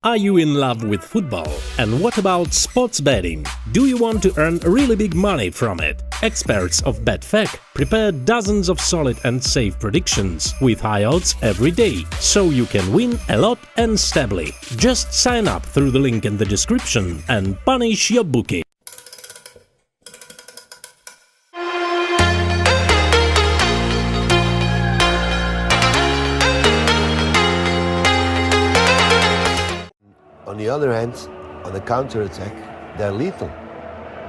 Are you in love with football? And what about sports betting? Do you want to earn really big money from it? Experts of Betfac prepare dozens of solid and safe predictions with high odds every day, so you can win a lot and stably. Just sign up through the link in the description and punish your bookie. On the other hand, on the counter-attack, they're lethal,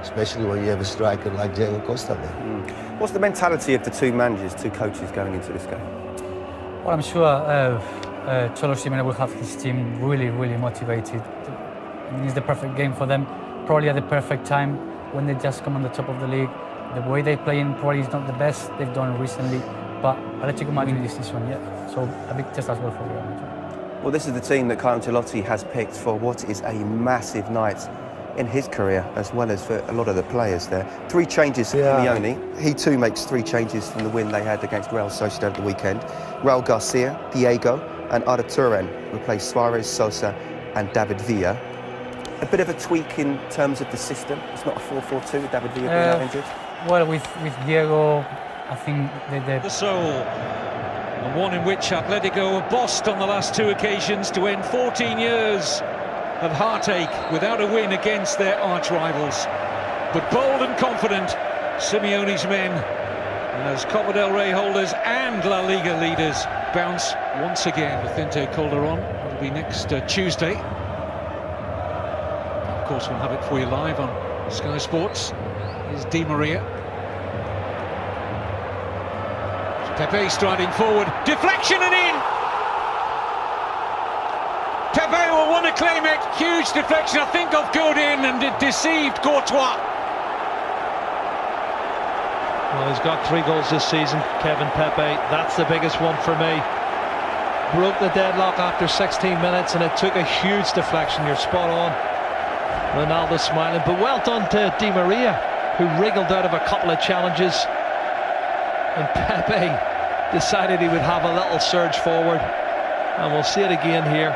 especially when you have a striker like Diego Costa there. What's the mentality of the two managers, two coaches going into this game? Well, I'm sure Cholo Simeone will have his team really motivated. It's the perfect game for them, probably at the perfect time when they just come on the top of the league. The way they play in probably is not the best they've done recently, but Atletico Madrid win this one, yeah. So a big test as well for Real Madrid. Well, this is the team that Carlo Ancelotti has picked for what is a massive night in his career, as well as for a lot of the players there. 3 changes for Simeone. He too makes 3 changes from the win they had against Real Sociedad at the weekend. Raul Garcia, Diego and Arda Turan replaced Suarez, Sosa and David Villa. A bit of a tweak in terms of the system. It's not a 4-4-2 with David Villa being out injured. Well, with Diego, I think the soul. And one in which Atletico have bossed on the last 2 occasions to end 14 years of heartache without a win against their arch-rivals. But bold and confident, Simeone's men, as Copa del Rey holders and La Liga leaders, bounce once again. Vicente Calderon will be next Tuesday. Of course, we'll have it for you live on Sky Sports. Here's Di Maria. Pepe striding forward, deflection and in! Pepe will want to claim it, huge deflection, I think of Godin, and it deceived Courtois. Well, he's got 3 goals this season, Kevin Pepe, that's the biggest one for me. Broke the deadlock after 16 minutes and it took a huge deflection, you're spot on. Ronaldo smiling, but well done to Di Maria, who wriggled out of a couple of challenges. And Pepe decided he would have a little surge forward, and we'll see it again here.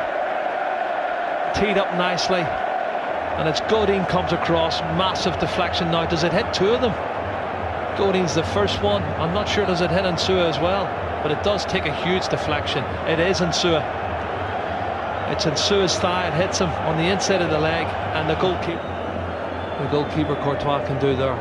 Teed up nicely, and it's Godin comes across, massive deflection now. Does it hit 2 of them? Godin's the first one. I'm not sure does it hit Insua as well, but it does take a huge deflection. It is Insua. It's Insua's thigh. It hits him on the inside of the leg, and the goalkeeper Courtois can do there.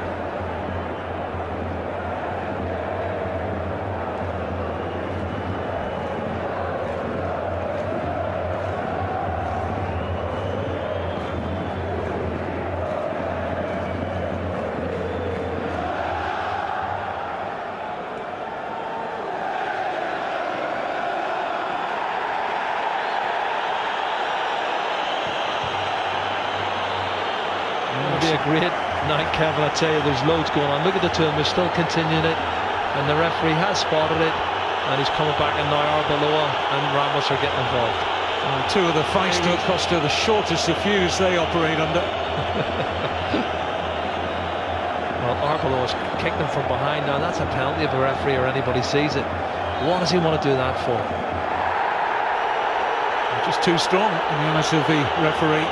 It'll be a great night, Kevin. I tell you, there's loads going on. Look at the 2 of them, they're still continuing it, and the referee has spotted it, and he's coming back, and now Arbeloa and Ramos are getting involved. 2 of the feisty Costa, the shortest of fuse they operate under. Well, Arbeloa's kicked him from behind now. That's a penalty if the referee or anybody sees it. What does he want to do that for? Just too strong in the eyes of the referee.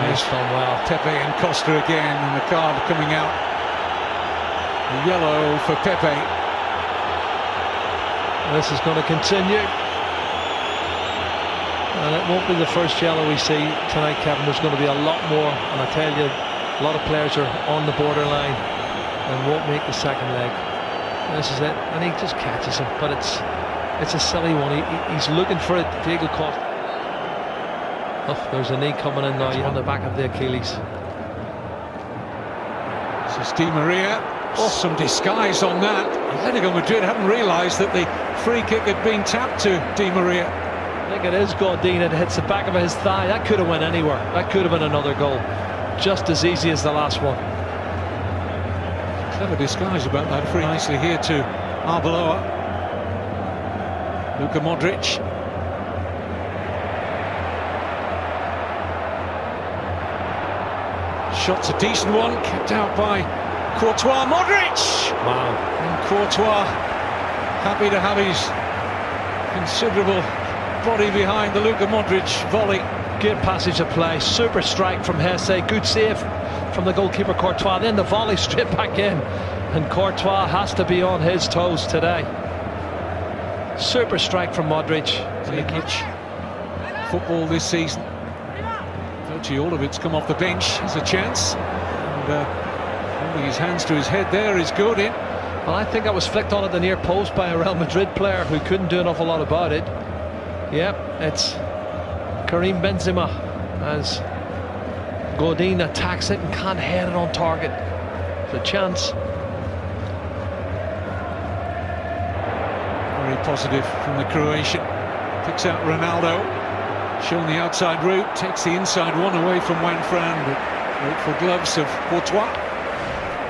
He's done well. Pepe and Costa again, and the card coming out. A yellow for Pepe. This is going to continue. And it won't be the first yellow we see tonight, Kevin. There's going to be a lot more. And I tell you, a lot of players are on the borderline and won't make the second leg. And this is it. And he just catches him. But it's a silly one. He's looking for it. Diego Costa. Oh, there's a knee coming in now on the back of the Achilles. This is Di Maria. Oh, some disguise on that. Atletico Madrid hadn't realised that the free kick had been tapped to Di Maria. I think it is Godin. It hits the back of his thigh. That could have went anywhere. That could have been another goal. Just as easy as the last one. Clever disguise about that free. Nicely here to Arbeloa. Luka Modric. Shot's a decent one, kept out by Courtois. Modric! Wow. And Courtois happy to have his considerable body behind the Luka Modric volley. Good passage of play, super strike from Hesse, good save from the goalkeeper Courtois, then the volley straight back in, and Courtois has to be on his toes today. Super strike from Modric. Much football this season, virtually all of it's come off the bench as a chance, and holding his hands to his head there is good in. Well, I think that was flicked on at the near post by a Real Madrid player who couldn't do an awful lot about it. Yep, it's Karim Benzema as Godin attacks it and can't head it on target. It's a chance. Very positive from the Croatian. Picks out Ronaldo, shown the outside route, takes the inside one away from Juan Fran, but wait for gloves of Courtois.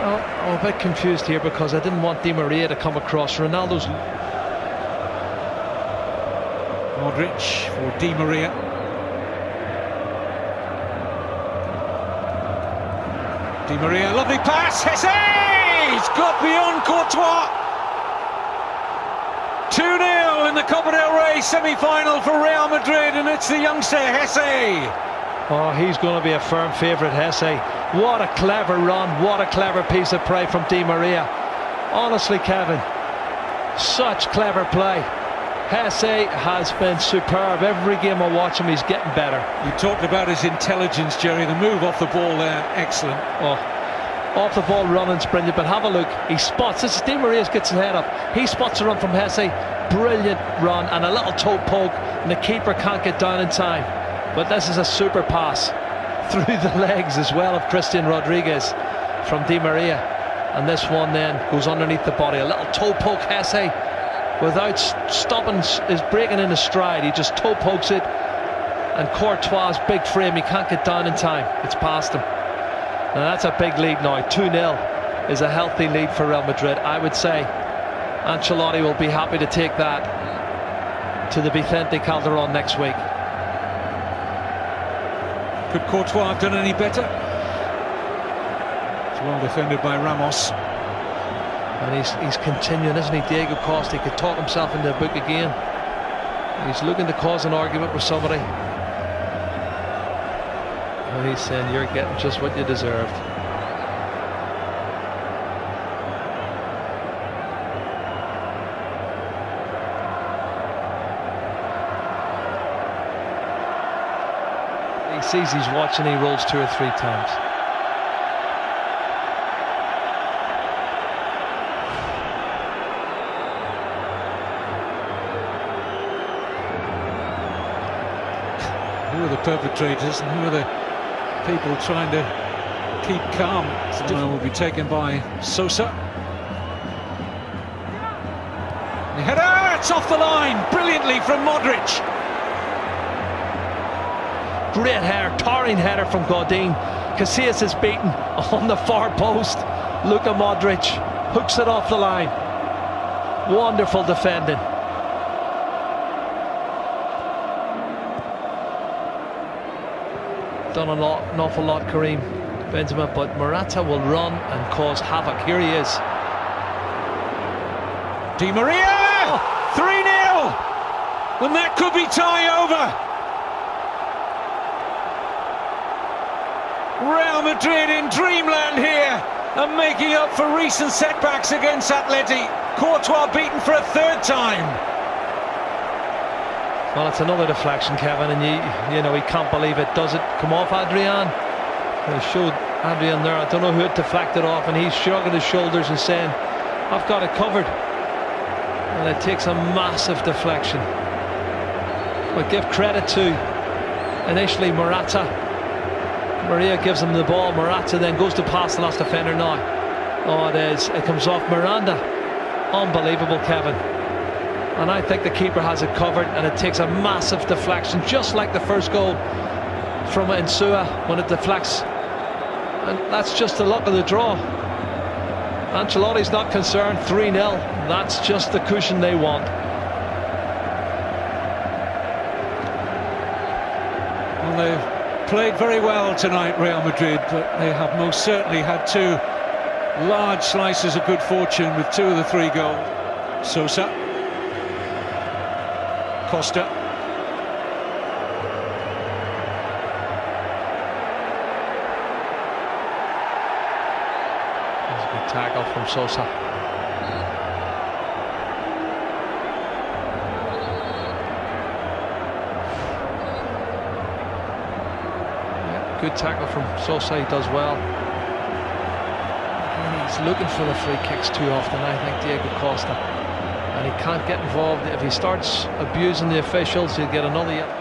Well, I'm a bit confused here because I didn't want Di Maria to come across. Ronaldo's... Modric for Di Maria. Di Maria, lovely pass, Hesse! He's got beyond Courtois! 2-0 in the Copa del Rey semi-final for Real Madrid, and it's the youngster Hesse. Oh, he's going to be a firm favourite, Hesse. What a clever run, what a clever piece of play from Di Maria. Honestly, Kevin, such clever play. Hesse has been superb. Every game I watch him, he's getting better. You talked about his intelligence, Jerry. The move off the ball there, excellent. Oh, off the ball running's brilliant, but have a look. He spots, this is Di Maria gets his head up. He spots a run from Hesse. Brilliant run and a little toe poke, and the keeper can't get down in time. But this is a super pass through the legs as well of Christian Rodriguez from Di Maria. And this one then goes underneath the body. A little toe poke, Hesse, without stopping, is breaking in a stride. He just toe pokes it. And Courtois' big frame, he can't get down in time. It's past him. Now that's a big lead now. 2-0 is a healthy lead for Real Madrid. I would say Ancelotti will be happy to take that to the Vicente Calderon next week. Could Courtois have done any better? It's well defended by Ramos. And he's continuing, isn't he? Diego Costa, he could talk himself into the book again. He's looking to cause an argument with somebody. And he's saying, you're getting just what you deserved. He sees he's watching, he rolls 2 or 3 times. Who are the perpetrators and who are the people trying to keep calm? The will be taken by Sosa. The header, it's off the line, brilliantly from Modric. Great header, towering header from Godin. Casillas is beaten on the far post. Luka Modric hooks it off the line. Wonderful defending. Done an awful lot, Karim Benzema, but Morata will run and cause havoc. Here he is. Di Maria! 3-0! And that could be tie over. Real Madrid in dreamland here and making up for recent setbacks against Atleti. Courtois beaten for a 3rd time. Well, it's another deflection, Kevin, and you know he can't believe it. Does it come off Adrian? They showed Adrian there. I don't know who it deflected off, and he's shrugging his shoulders and saying, I've got it covered. And it takes a massive deflection. But give credit to initially Morata. Maria gives him the ball. Morata then goes to pass the last defender now. Oh, it comes off Miranda. Unbelievable, Kevin. And I think the keeper has it covered, and it takes a massive deflection, just like the first goal from Insua when it deflects. And that's just the luck of the draw. Ancelotti's not concerned. 3-0. That's just the cushion they want. Well, they've played very well tonight, Real Madrid, but they have most certainly had 2 large slices of good fortune with 2 of the 3 goals. Sosa, Costa, tackle from Sosa. Yeah, good tackle from Sosa, he does well. And he's looking for the free kicks too often, I think, Diego Costa. And he can't get involved. If he starts abusing the officials, he'll get another yellow.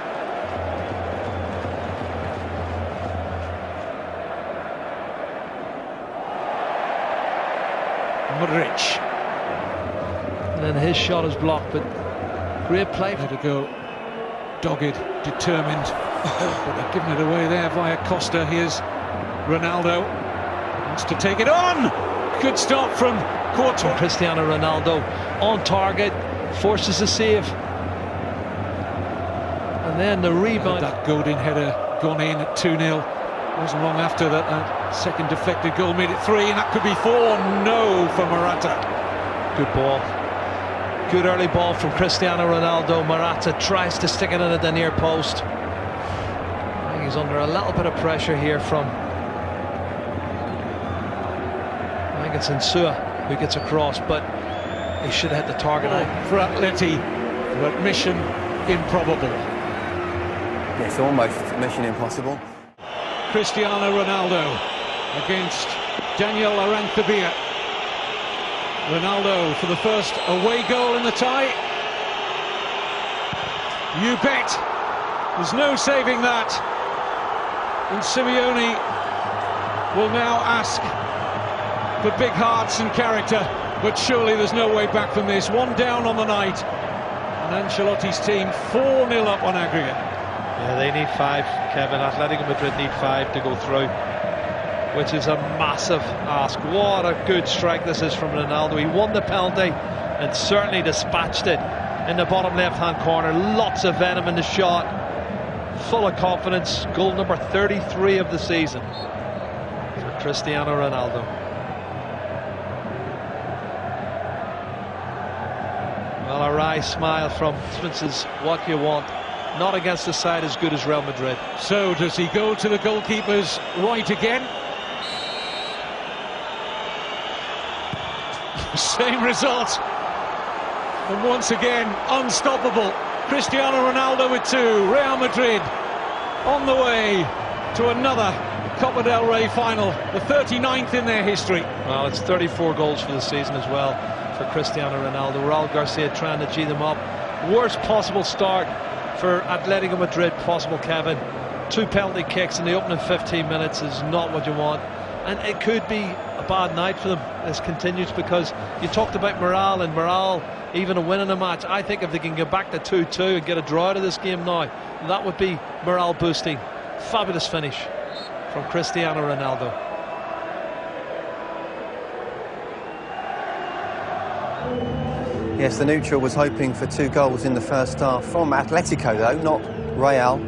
Modric. And then his shot is blocked, but great play. There to go. Dogged, determined. But they've given it away there via Costa. Here's Ronaldo. Wants to take it on. Good stop from Courtois. Cristiano Ronaldo on target, forces a save. And then the rebound. That Godin header gone in at 2-0. Wasn't long after that second deflected goal made it 3, and that could be 4. No for Morata. Good ball. Good early ball from Cristiano Ronaldo. Morata tries to stick it in at the near post. I think he's under a little bit of pressure here from, I think it's Insua who gets across, but he should have hit the target. For Atleti, but mission improbable. It's almost mission impossible. Cristiano Ronaldo against Daniel Aranzabia. Ronaldo for the first away goal in the tie. You bet. There's no saving that. And Simeone will now ask for big hearts and character, but surely there's no way back from this. 1 down on the night, and Ancelotti's team 4-0 up on aggregate. Yeah, they need 5, Kevin. Atletico Madrid need 5 to go through, which is a massive ask. What a good strike this is from Ronaldo. He won the penalty and certainly dispatched it in the bottom left-hand corner. Lots of venom in the shot. Full of confidence. Goal number 33 of the season for Cristiano Ronaldo. Well, a wry smile from Smith is what you want. Not against a side as good as Real Madrid. So does he go to the goalkeeper's right again? Same result. And once again, unstoppable. Cristiano Ronaldo with 2. Real Madrid on the way to another Copa del Rey final. The 39th in their history. Well, it's 34 goals for the season as well for Cristiano Ronaldo. Raul Garcia trying to G them up. Worst possible start for Atletico Madrid possible, Kevin. 2 penalty kicks in the opening 15 minutes is not what you want, and it could be a bad night for them. This continues, because you talked about morale, and morale, even a win in a match. I think if they can get back to 2-2 and get a draw out of this game now, that would be morale boosting. Fabulous finish from Cristiano Ronaldo. Yes, the neutral was hoping for 2 goals in the first half from Atletico, though, not Real.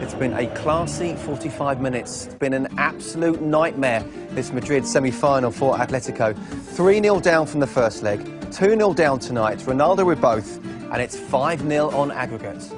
It's been a classy 45 minutes. It's been an absolute nightmare, this Madrid semi-final for Atletico. 3-0 down from the first leg, 2-0 down tonight. Ronaldo with both, and it's 5-0 on aggregate.